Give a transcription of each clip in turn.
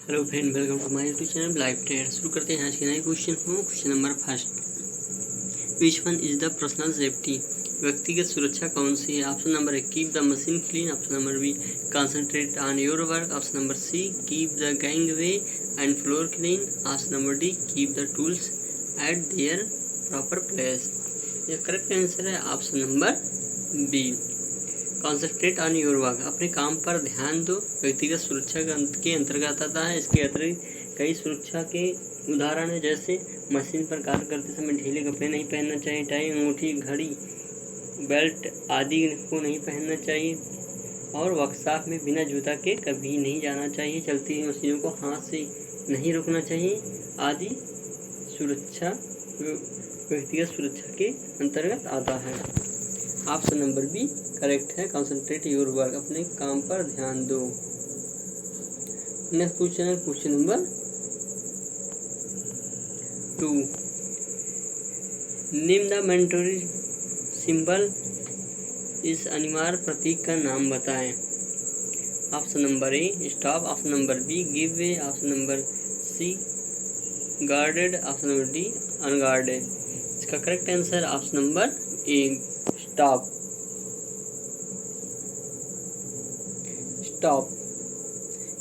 Hello friend, welcome to my YouTube channel live trade. शुरू करते हैं आज के नए क्वेश्चन को। Question number first, which one is the personal safety? व्यक्तिगत सुरक्षा कौन सी है? Option number A, keep the machine clean. Option number B, concentrate on your work. Option number C, keep the gangway and floor clean. Option number D, keep the tools at their proper place. यह correct answer है option number B, concentrate on your work. अपने काम पर ध्यान दो व्यक्तिगत सुरक्षा के अंतर्गत आता है। इसके अतिरिक्त कई सुरक्षा के उदाहरण है, जैसे मशीन पर कार्य करते समय ढीले कपड़े नहीं पहनना चाहिए, टाई, अंगूठी, घड़ी, बेल्ट आदि को नहीं पहनना चाहिए, और वर्कशॉप में बिना जूता के कभी नहीं जाना चाहिए, चलती हुई मशीनों को हाथ से नहीं रोकना चाहिए आदि सुरक्षा व्यक्तिगत सुरक्षा के अंतर्गत आता है। ऑप्शन नंबर बी करेक्ट है, कंसंट्रेट योर वर्क। अपने काम पर ध्यान दो। नेक्स्ट क्वेश्चन है question number 2, name the mandatory symbol. इस अनिवार्य प्रतीक का नाम बताएं। Option number A, stop. Option number B, give way. Option number C, guarded. Option number D, unguarded. इसका correct answer option number A, stop. Stop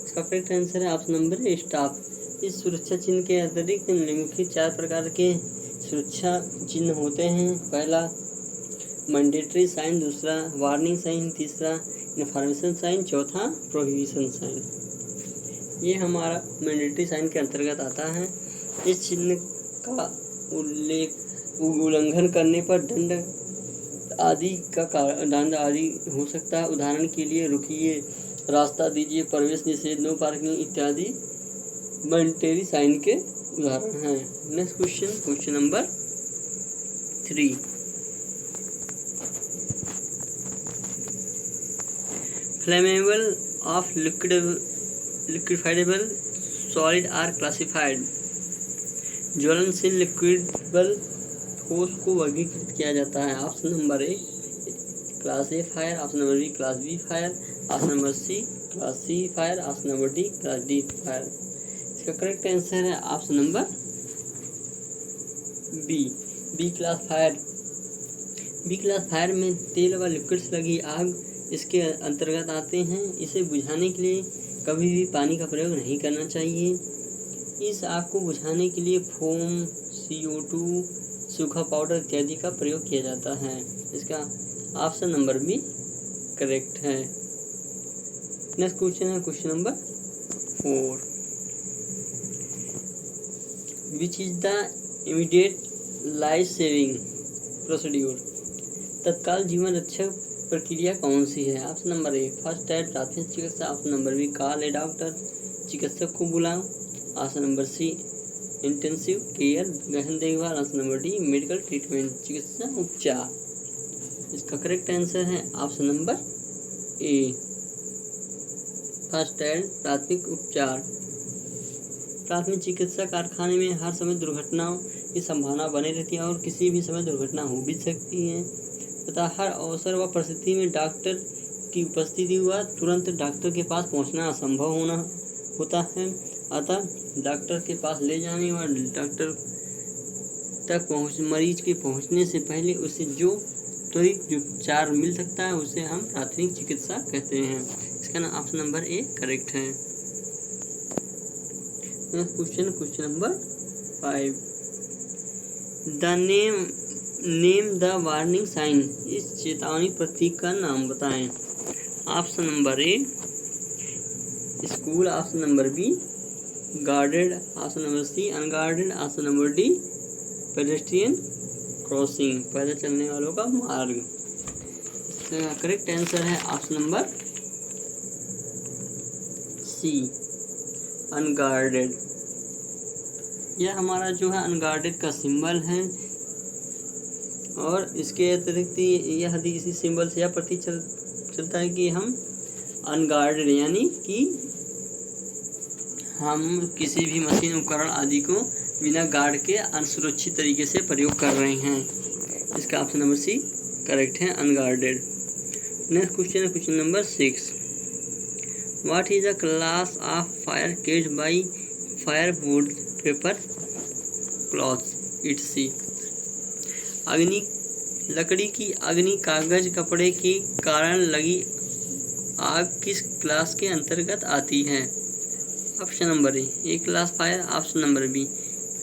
इसका correct answer है option number A, stop. इस सुरक्षा चिन्ह के अतिरिक्त निम्नलिखित 4 प्रकार के सुरक्षा चिन्ह होते हैं। पहला मैंडेटरी साइन, दूसरा वार्निंग साइन, तीसरा इन्फॉर्मेशन साइन, चौथा प्रोहिबिशन साइन। ये हमारा मैंडेटरी साइन के अंतर्गत आता है। इस चिन्ह का उल्लंघन करने पर दंड आदि हो सकता है। उदाहरण के लिए रुकिए, रास्ता दीजिए, प्रवेश निषेध, नो पार्किंग इत्यादि मैंडेटरी साइन के उदाहरण हैं। Next question, question number 3, flammable of liquefiable solid are classified. ज्वलनशील लिक्विडेबल ठोस को वर्गीकृत किया जाता है। Option number A, class A fire. Option number B, class B fire. Option number C, class C fire. Option number D, class D fire. इसका correct answer है option number B, B class fire. B class fire में तेल व liquids लगी आग इसके अंतर्गत आते हैं। इसे बुझाने के लिए कभी भी पानी का प्रयोग नहीं करना चाहिए। इस आग को बुझाने के लिए फोम, CO2, सूखा पाउडर इत्यादि का प्रयोग किया जाता है। इसका ऑप्शन नंबर बी करेक्ट है। नेक्स्ट क्वेश्चन है question number 4, which is the immediate life saving procedure. तत्काल जीवन रक्षक प्रक्रिया कौन सी है? Option number A, first aid प्राथमिक चिकित्सा। Option number B, call a doctor, चिकित्सक को बुलाओ। Option number C, intensive care, गहन देखभाल। Option number D, medical treatment, चिकित्सा उपचार। इसका करेक्ट आंसर है option number A, first aid प्राथमिक उपचार। प्राथमिक चिकित्सा कारखाने में हर समय दुर्घटनाओं की संभावना बनी रहती है और किसी भी समय दुर्घटना हो भी सकती है तथा हर अवसर व परिस्थिति में डॉक्टर की उपस्थिति व तुरंत डॉक्टर के पास पहुंचना असंभव होता है। अतः डॉक्टर के पास ले जाने व डॉक्टर तक मरीज के पहुंचने से पहले उसे जो त्वरित उपचार मिल सकता है उसे हम प्राथमिक चिकित्सा कहते हैं। इसका ऑप्शन नंबर ए करेक्ट है। Question number 5, the name the warning sign. इस चेतावनी प्रतीक का नाम बताएं। Option number A, school. Option number B, guarded. Option number C, unguarded. Option number D, pedestrian crossing, पैदल चलने वालों का मार्ग। इसका करेक्ट आंसर है ऑप्शन नंबर सी, अनगार्डेड। यह हमारा जो है अनगार्डेड का सिंबल है और इसके अतिरिक्त यह इसी सिंबल से यह प्रतीक चलता है कि हम अनगार्डेड यानी कि हम किसी भी मशीन उपकरण आदि को बिना गार्ड के असुरक्षित तरीके से प्रयोग कर रहे हैं। इसका ऑप्शन नंबर सी करेक्ट है, अनगार्डेड। नेक्स्ट क्वेश्चन है question number 6, what is the class of fire केस्ड by fire would paper cloth it's अग्नि लकड़ी की अग्नि कागज कपड़े के कारण लगी आग किस क्लास के अंतर्गत आती है? Option number A class fire, option number B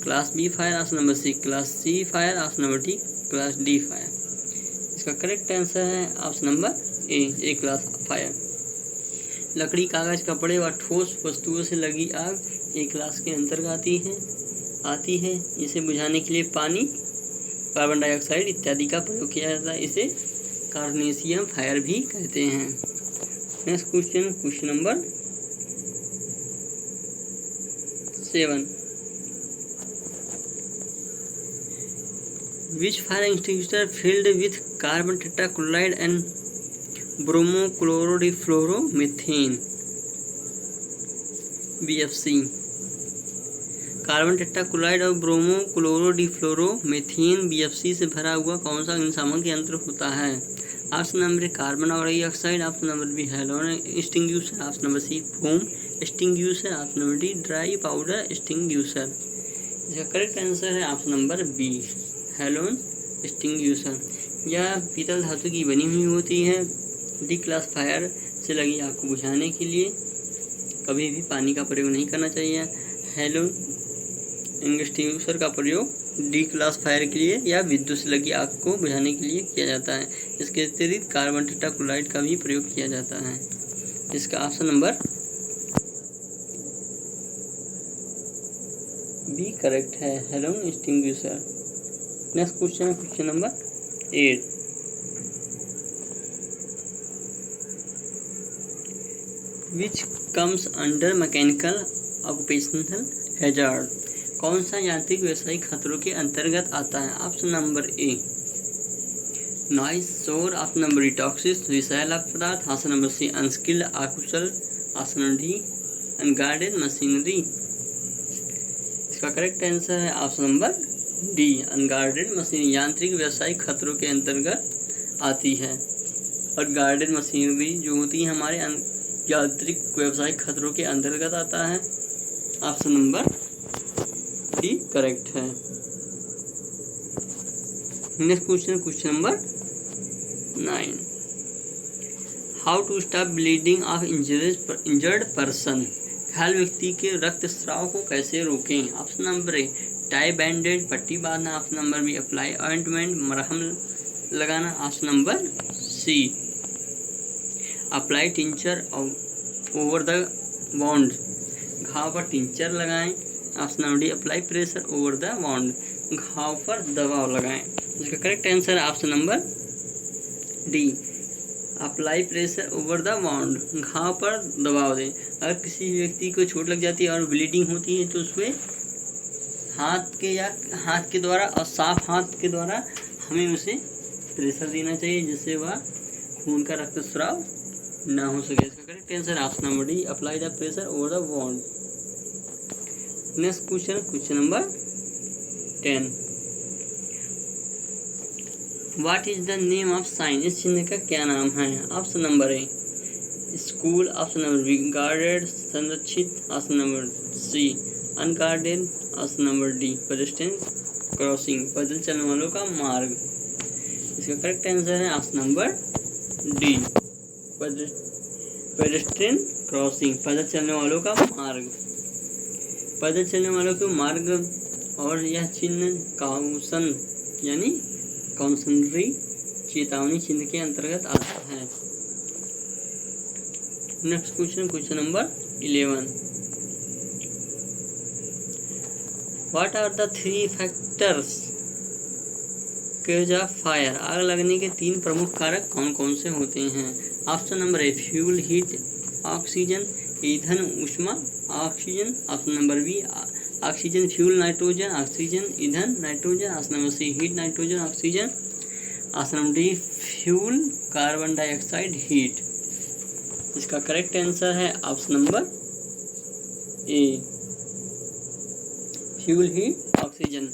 class B fire, option number C class C fire, option number D class D fire. इसका करेक्ट आंसर है option number A class fire. लकड़ी कागज कपड़े व ठोस वस्तुओं से लगी आग ए क्लास के अंतर्गत आती है। इसे बुझाने के लिए पानी, कार्बन डाइऑक्साइड इत्यादि का प्रयोग किया जाता है। इसे कार्बोनेशियम फायर भी कहते हैं। Next question number 7। Which fire extinguisher filled with carbon tetrachloride and bromochlorofluoromethane BFC। Carbon tetrachloride और ब्रोमोक्लोरोडिफ्लोरोमेथेन BFC से भरा हुआ कौन सा अग्निशामक यंत्र होता है? Option number carbon dioxide, option number B halogen extinguisher, option number C foam extinguisher, option number D dry powder extinguisher. इसका करेक्ट आंसर है option number B halogen extinguisher. यह पीतल धातु की बनी हुई होती है। डी क्लास फायर से लगी आग को बुझाने के लिए कभी भी पानी का प्रयोग नहीं करना चाहिए। हेलोजन एक्सटिंग्विशर का प्रयोग डी क्लास फायर के लिए या विद्युत से लगी आग को बुझाने के लिए किया जाता है। इसके अतिरिक्त कार्बन टेट्राक्लोराइड का भी प्रयोग किया जाता है। इसका ऑप्शन नंबर बी करेक्ट है, halogen extinguisher. Next question number 8। Which comes under mechanical occupational hazard. कौन सा यांत्रिक व्यवसायिक खतरों के अंतर्गत आता है? ऑप्शन नंबर ए नॉइस, शोर, ऑप्शन नंबर डी टॉक्सिक विषैला पदार्थ, ऑप्शन नंबर सी अनस्किल्ड अकुशल, option number D unguarded machinery. इसका करेक्ट आंसर है option number D unguarded machine. यांत्रिक व्यवसायिक खतरों के अंतर्गत आती है और गार्डेड मशीनरी जो होती है हमारे यांत्रिक व्यवसायिक खतरों के अंतर्गत आता है। ऑप्शन नंबर डी करेक्ट है। Next question number 9। How to stop bleeding of injured person. घायल व्यक्ति के रक्तस्राव को कैसे रोकें? Option number A tie bandage, पट्टी बांधना, option number B apply ointment, मरहम लगाना, option number C apply tincture over the wound, घाव पर टिंचर लगाएं, option number D apply pressure over the wound, घाव पर दबाव लगाएं। इसका करेक्ट आंसर है option number D apply pressure over the wound, घाव पर दबाव दें। अगर किसी व्यक्ति को चोट लग जाती है और ब्लीडिंग होती है तो उसमें हाथ के द्वारा और साफ हाथ के द्वारा हमें उसे प्रेशर देना चाहिए जिससे वह खून का रक्तस्राव ना हो सके। इसका correct answer option number D apply the pressure over the wound. Next question number 10। What is the name of sign. इस चिन्ह का क्या नाम है? Option number A school, option number B guarded संरक्षित, option number C unguarded, option number D pedestrian crossing पैदल चलने वालों का मार्ग। इसका करेक्ट आंसर है option number D pedestrian crossing पैदल चलने वालों का मार्ग। पैदल चलने वालों के मार्ग और यह चिन्ह काउंसन यानी काउंसनरी चेतावनी चिन्ह के अंतर्गत आता है। Next question number 11। What are the 3 factors cause of fire. आग लगने के 3 प्रमुख कारक कौन कौन से होते हैं? Option number A fuel heat oxygen, ईंधन ऊष्मा oxygen, option number B oxygen fuel nitrogen oxygen ईंधन nitrogen, option number C heat nitrogen oxygen, option number D fuel carbon dioxide heat. इसका करेक्ट आंसर है option number A fuel heat oxygen.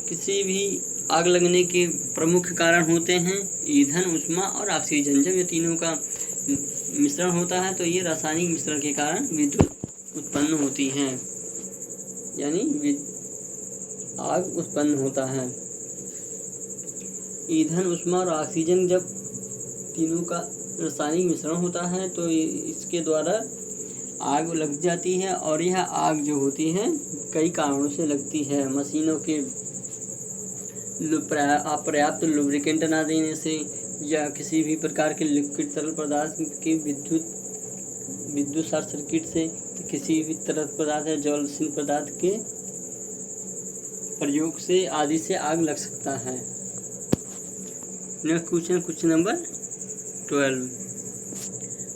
किसी भी आग लगने के प्रमुख कारण होते हैं ईंधन ऊष्मा और ऑक्सीजन। जब ये तीनों का मिश्रण होता है तो ये रासायनिक मिश्रण के कारण विद्युत उत्पन्न होती है, यानी आग उत्पन्न होता है। ईंधन, ऊष्मा और ऑक्सीजन जब तीनों का रासायनिक मिश्रण होता है तो इसके द्वारा आग लग जाती है, और यह आग जो होती है कई कारणों से लगती है। मशीनों के पर्याप्त लुब्रिकेंट ना देने से, या किसी भी प्रकार के लिक्विड तरल पदार्थ के विद्युत शॉर्ट सर्किट से, किसी भी तरल पदार्थ या ज्वलनशील पदार्थ के प्रयोग से आदि से आग लग सकता है। Next question number 12।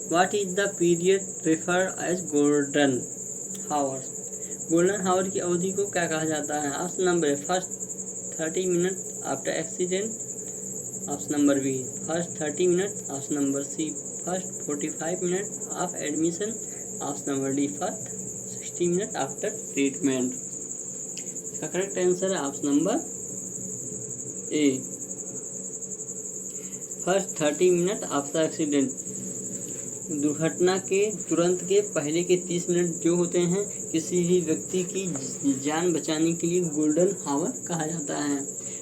What is the period referred as golden hours? Golden hour की अवधि को क्या कहा जाता है? Option number A first 30 minute after accident, option number B first 30 minute, option number C first 45 minute of admission, option number D first 60 minute after treatment. इसका correct answer है option number A first 30 minute after accident. दुर्घटना के तुरंत के पहले के 30 minute जो होते हैं किसी भी व्यक्ति की जान बचाने के लिए गोल्डन हावर कहा जाता है।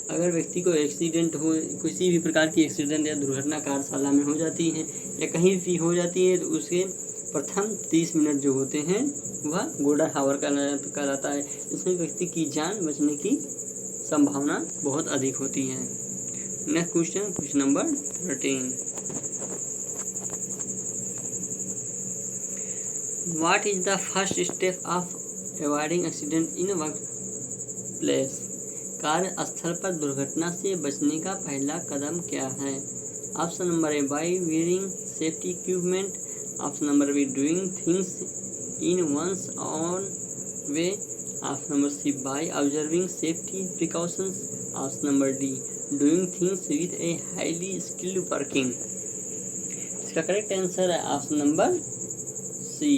अगर व्यक्ति को एक्सीडेंट हो, किसी भी प्रकार की एक्सीडेंट या दुर्घटना कार्यशाला में हो जाती है या कहीं भी हो जाती है, तो उसके प्रथम 30 मिनट जो होते हैं वह गोल्डन हावर कहलाता है। इसमें व्यक्ति की जान बचने की संभावना बहुत अधिक होती है। Next question number 13। What is the first step of avoiding accident in workplace? कार्यस्थल पर दुर्घटना से बचने का पहला कदम क्या है? Option number A by wearing safety equipment, option number B doing things in one's own way, option number C by observing safety precautions, option number D doing things with a highly skilled working. इसका correct answer है option number C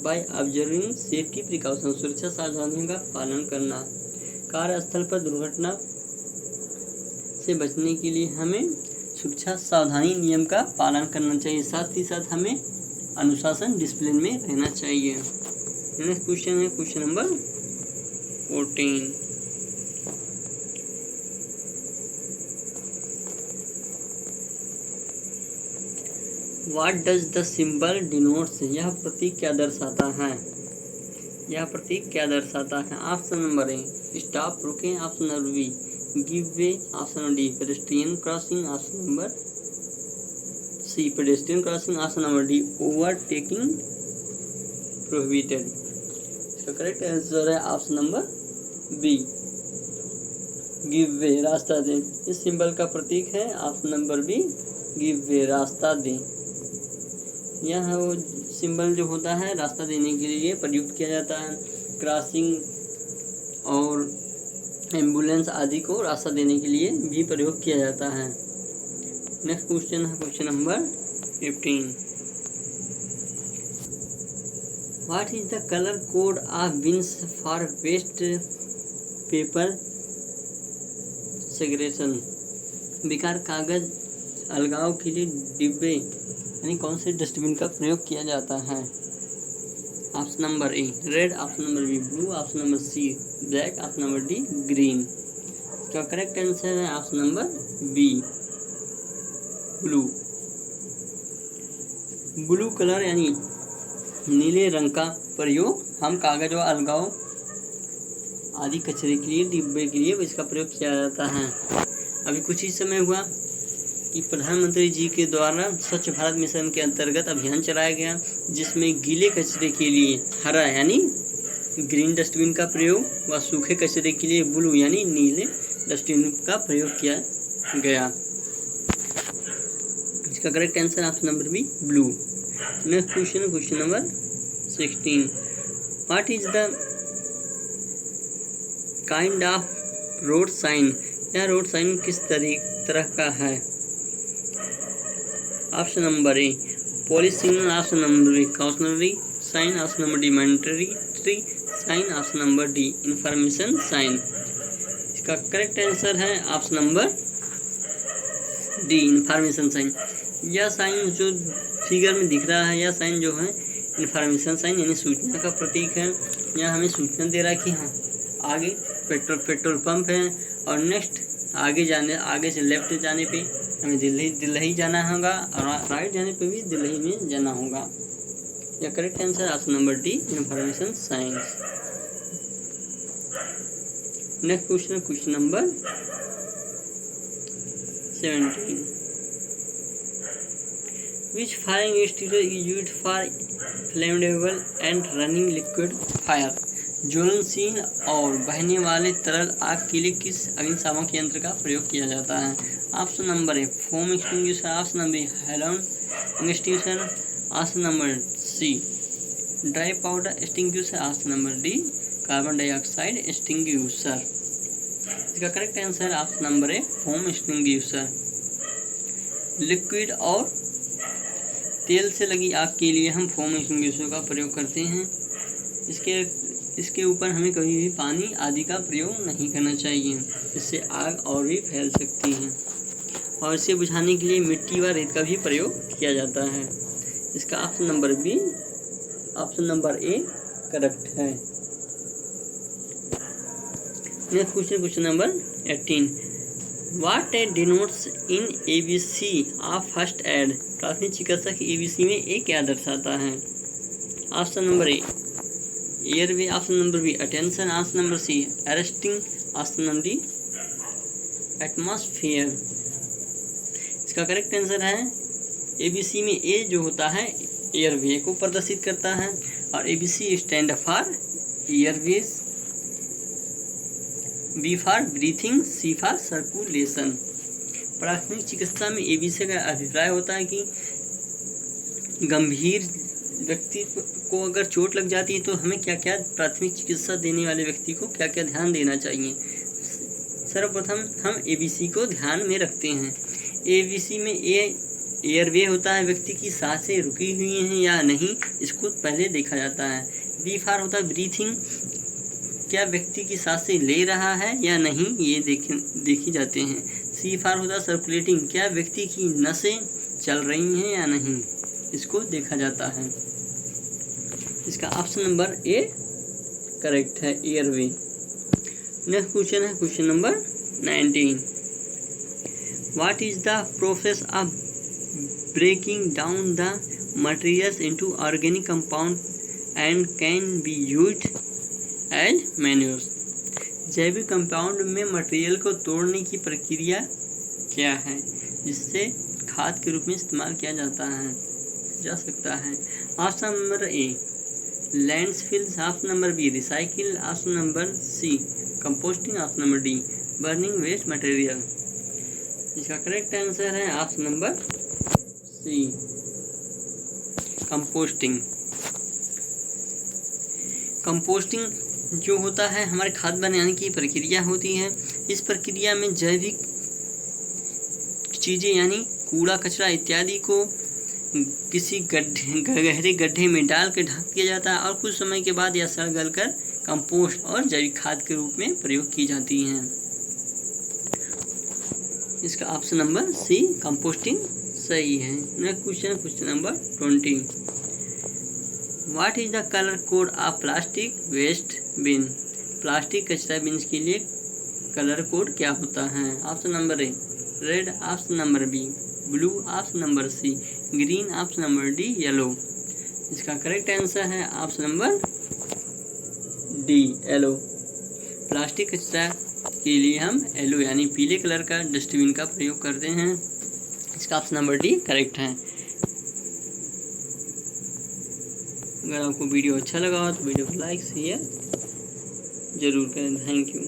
by observing safety precaution, सुरक्षा सावधानियों का पालन करना। कार्यस्थल पर दुर्घटना से बचने के लिए हमें सुरक्षा सावधानी नियम का पालन करना चाहिए, साथ ही साथ हमें अनुशासन डिसिप्लिन में रहना चाहिए। नेक्स्ट क्वेश्चन है question number 14। What does the symbol denotes? यह प्रतीक क्या दर्शाता है? यह प्रतीक क्या दर्शाता है? ऑप्शन नंबर ए स्टॉप रुकें, option number B give way, option number D pedestrian crossing, option number C pedestrian crossing, option number D overtaking prohibited. इसका करेक्ट आंसर है option number B give way, रास्ता दें। इस symbol का प्रतीक है option number B give way, रास्ता दें। यह वो सिंबल जो होता है रास्ता देने के लिए प्रयुक्त किया जाता है। क्रॉसिंग और एम्बुलेंस आदि को रास्ता देने के लिए भी प्रयोग किया जाता है। नेक्स्ट क्वेश्चन है question number 15। What is the colour code of bins for waste paper segregation? बेकार कागज अलगाव के लिए डिब्बे यानी कौन से डस्टबिन का प्रयोग किया जाता है? Option number A red, option number B blue, option number C black, option number D green. इसका करेक्ट आंसर है option number B blue. Blue colour यानी नीले रंग का प्रयोग हम कागज व अलगाव आदि कचरे के लिए, डिब्बे के लिए इसका प्रयोग किया जाता है। अभी कुछ ही समय हुआ कि प्रधानमंत्री जी के द्वारा स्वच्छ भारत मिशन के अंतर्गत अभियान चलाया गया, जिसमें गीले कचरे के लिए हरा यानी ग्रीन डस्टबिन का प्रयोग व सूखे कचरे के लिए ब्लू यानी नीले डस्टबिन का प्रयोग किया गया। इसका correct answer option number B blue. Next question number 16। What is the kind of road sign? यह रोड साइन किस तरह का है? Option number A police signal, option number B cautionary sign, option number D mandatory sign, option number D information sign. इसका correct answer है option number D information sign. यह sign जो figure में दिख रहा है यह साइन जो है इन्फॉर्मेशन साइन यानी सूचना का प्रतीक है। यह हमें सूचना दे रहा है कि हाँ आगे पेट्रोल पंप है और नेक्स्ट आगे से लेफ्ट जाने पे हमें दिल्ली जाना होगा और राइट जाने पे भी दिल्ली में जाना होगा। यह correct answer option number D information science. Next question number 17। Which firing extinguisher is used for flammable and running liquid fire? ज्वलनशील और बहने वाले तरल आग के लिए किस अग्निशामक यंत्र का प्रयोग किया जाता है? Option number A foam extinguisher, option number B halogen extinguisher, option number C dry powder extinguisher, option number D carbon dioxide extinguisher. इसका correct answer option number A foam extinguisher. Liquid और तेल से लगी आग के लिए हम फोम एक्सटिंग्विशर का प्रयोग करते हैं। इसके ऊपर हमें कभी भी पानी आदि का प्रयोग नहीं करना चाहिए, इससे आग और भी फैल सकती है। और इसे बुझाने के लिए मिट्टी व रेत का भी प्रयोग किया जाता है। इसका ऑप्शन नंबर ए करेक्ट है। Next question number 18। What denotes in ABC of first aid? प्राथमिक चिकित्सा की ABC में ए क्या दर्शाता है? Option number A airway, option number B attention, option number C arresting, option number D atmosphere. इसका correct answer है ABC में ए जो होता है एयरवे को प्रदर्शित करता है और ABC stand for airways, B for breathing, C for circulation. प्राथमिक चिकित्सा में ABC का अभिप्राय होता है कि गंभीर व्यक्ति को अगर चोट लग जाती है तो हमें क्या क्या प्राथमिक चिकित्सा देने वाले व्यक्ति को क्या क्या ध्यान देना चाहिए। सर्वप्रथम हम ABC को ध्यान में रखते हैं। ABC में एयरवे होता है, व्यक्ति की सांसें रुकी हुई हैं या नहीं इसको पहले देखा जाता है। बी फॉर होता है ब्रीथिंग, क्या व्यक्ति की सांसें ले रहा है या नहीं ये देखी जाते हैं। सी फॉर होता है सर्कुलेटिंग, क्या व्यक्ति की नसें चल रही हैं या नहीं इसको देखा जाता है। इसका ऑप्शन नंबर ए करेक्ट है एयरवे। नेक्स्ट क्वेश्चन है question number 19। What is the process of breaking down the materials into organic compound and can be used as manures? जैविक कंपाउंड में मटेरियल को तोड़ने की प्रक्रिया क्या है जिससे खाद के रूप में इस्तेमाल किया जा सकता है? Option number A landfill, option number B recycle, option number C composting, option number D burning waste material. इसका करेक्ट आंसर है option number C composting. Composting जो होता है हमारे खाद बनाने की प्रक्रिया होती है। इस प्रक्रिया में जैविक चीज़ें यानी कूड़ा कचरा इत्यादि को किसी गहरे गड्ढे में डाल कर ढक दिया जाता है और कुछ समय के बाद यह सड़ गल कर कंपोस्ट और जैविक खाद के रूप में प्रयोग की जाती हैं। इसका ऑप्शन नंबर सी कंपोस्टिंग सही है। Next question number 20। What is the colour code of plastic waste bin? Plastic कचरा बिन के लिए कलर कोड क्या होता है? Option number A red, option number B blue, option number C green, option number D yellow. इसका correct answer है option number D yellow. Plastic कचरा के लिए हम येलो यानी पीले कलर का डस्टबिन का प्रयोग करते हैं। इसका ऑप्शन नंबर डी करेक्ट है। अगर आपको वीडियो अच्छा लगा हो तो वीडियो को लाइक शेयर जरूर करें। Thank you.